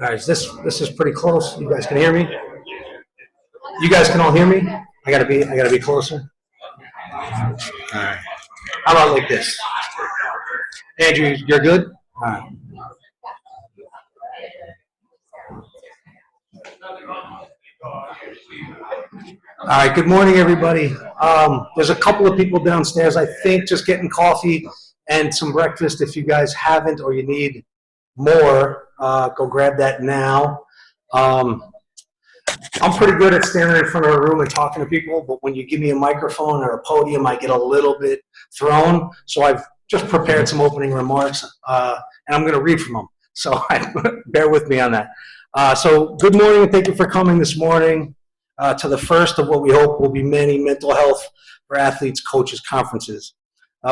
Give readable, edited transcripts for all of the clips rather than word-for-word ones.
All right, this is pretty close. You guys can hear me? You guys can all hear me? I gotta be closer. All right. How about like this? Andrew, you're good? All right. All right, good morning, everybody. There's a couple of people downstairs, I think, just getting coffee and some breakfast. If you guys haven't or you need more, go grab that now. Um, I'm pretty good at standing in front of a room and talking to people, but when you give me a microphone or a podium, I get a little bit thrown. So I've just prepared some opening remarks, and I'm going to read from them. So bear with me on that. So good morning, and thank you for coming this morning to the first of what we hope will be many mental health for athletes, coaches, conferences.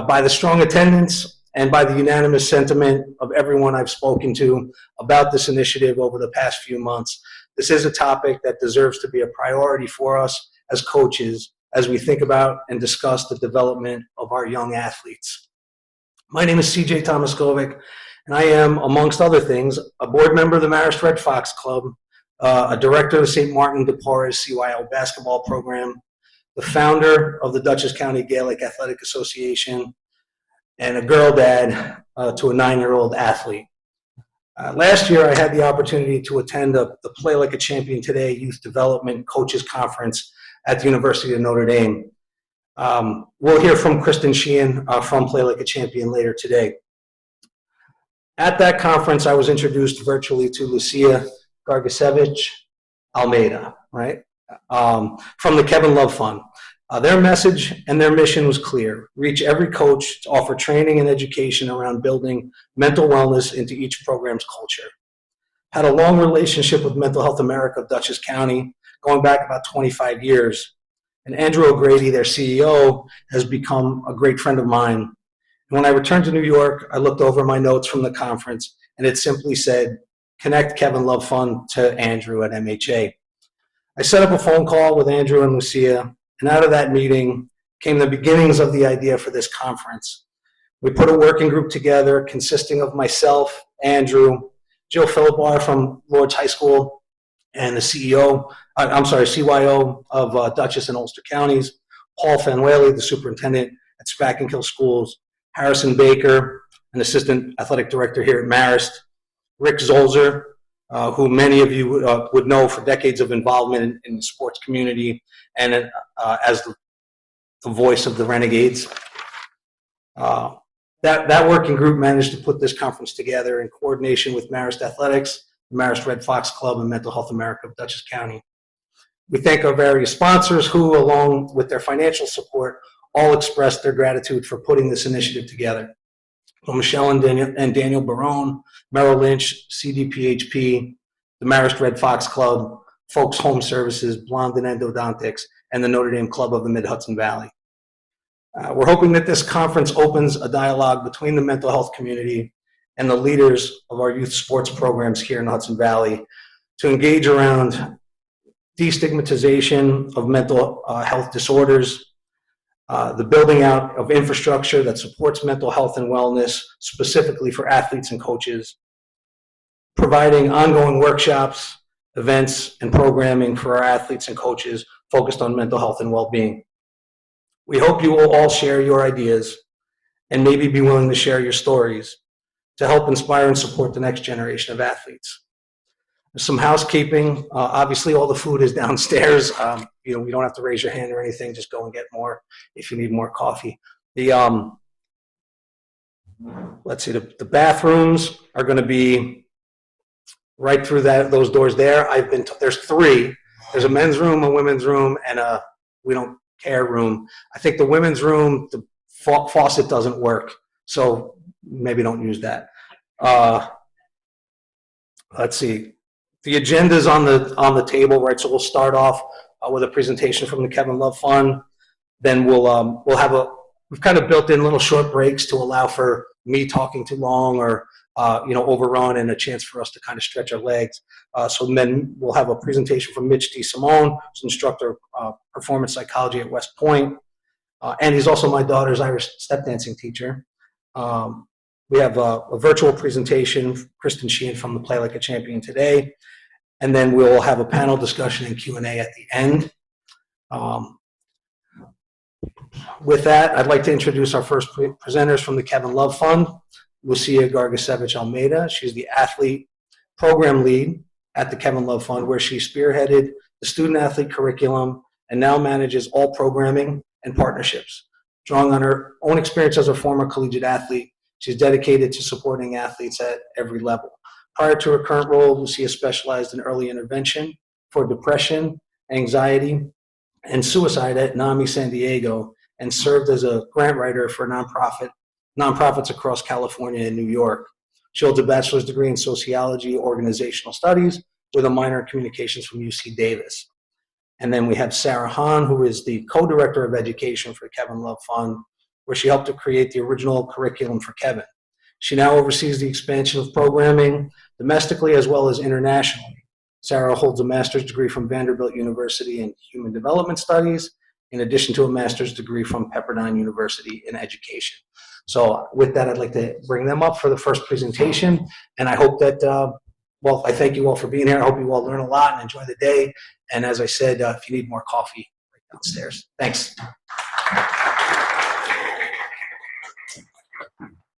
By the strong attendance and by the unanimous sentiment of everyone I've spoken to about this initiative over the past few months, this is a topic that deserves to be a priority for us as coaches as we think about and discuss the development of our young athletes. My name is CJ Tomaskovic, and I am, amongst other things, a board member of the Marist Red Fox Club, a director of the St. Martin de Porres CYO basketball program, the founder of the Dutchess County Gaelic Athletic Association, and a girl dad to a 9-year-old athlete. Last year, I had the opportunity to attend the Play Like a Champion Today Youth Development Coaches Conference at the University of Notre Dame. We'll hear from Kristen Sheehan from Play Like a Champion later today. At that conference, I was introduced virtually to Lucia Gargasevich Almeida, right, from the Kevin Love Fund. Their message and their mission was clear: reach every coach to offer training and education around building mental wellness into each program's culture. Had a long relationship with Mental Health America of Dutchess County, going back about 25 years. And Andrew O'Grady, their CEO, has become a great friend of mine. And when I returned to New York, I looked over my notes from the conference, and it simply said, connect Kevin Love Fund to Andrew at MHA. I set up a phone call with Andrew and Lucia, and out of that meeting came the beginnings of the idea for this conference. We put a working group together consisting of myself, Andrew, Jill Philipar from Lord's High School, and the CYO of Dutchess and Ulster Counties, Paul Fanwhaley, the superintendent at Spack & Kill Schools, Harrison Baker, an assistant athletic director here at Marist, Rick Zolzer, who many of you would know for decades of involvement in the sports community and as the voice of the Renegades. That working group managed to put this conference together in coordination with Marist Athletics, the Marist Red Fox Club, and Mental Health America of Dutchess County. We thank our various sponsors who, along with their financial support, all expressed their gratitude for putting this initiative together. So Michelle and Daniel Barone, Merrill Lynch, CDPHP, the Marist Red Fox Club, Folks Home Services, Blondin Endodontics, and the Notre Dame Club of the Mid-Hudson Valley. We're hoping that this conference opens a dialogue between the mental health community and the leaders of our youth sports programs here in the Hudson Valley to engage around destigmatization of mental health disorders, the building out of infrastructure that supports mental health and wellness, specifically for athletes and coaches, providing ongoing workshops, events, and programming for our athletes and coaches focused on mental health and well-being. We hope you will all share your ideas and maybe be willing to share your stories to help inspire and support the next generation of athletes. Some housekeeping. Obviously, all the food is downstairs. You don't have to raise your hand or anything. Just go and get more if you need more coffee. Let's see. The bathrooms are going to be right through those doors there. There's 3. There's a men's room, a women's room, and a we don't care room. I think the women's room, the faucet doesn't work, so maybe don't use that. Let's see. The agenda's on the table, right? So we'll start off with a presentation from the Kevin Love Fund. Then we've kind of built in little short breaks to allow for me talking too long or overrun, and a chance for us to kind of stretch our legs. So then we'll have a presentation from Mitch D. Simone, who's instructor of performance psychology at West Point, and he's also my daughter's Irish step dancing teacher. We have a virtual presentation, Kristen Sheehan from the Play Like a Champion today, and then we'll have a panel discussion and Q&A at the end. With that, I'd like to introduce our first presenters from the Kevin Love Fund. Lucia Gargasevich Almeida. She's the athlete program lead at the Kevin Love Fund, where she spearheaded the student athlete curriculum and now manages all programming and partnerships. Drawing on her own experience as a former collegiate athlete, she's dedicated to supporting athletes at every level. Prior to her current role, Lucia specialized in early intervention for depression, anxiety, and suicide at NAMI San Diego, and served as a grant writer for nonprofits across California and New York. She holds a bachelor's degree in sociology, organizational studies, with a minor in communications from UC Davis. And then we have Sarah Hahn, who is the co-director of education for Kevin Love Fund, where she helped to create the original curriculum for Kevin. She now oversees the expansion of programming domestically as well as internationally. Sarah holds a master's degree from Vanderbilt University in Human Development Studies, in addition to a master's degree from Pepperdine University in Education. So with that, I'd like to bring them up for the first presentation, and I hope that, well, I thank you all for being here. I hope you all learn a lot and enjoy the day. And as I said, if you need more coffee, right downstairs. Thanks.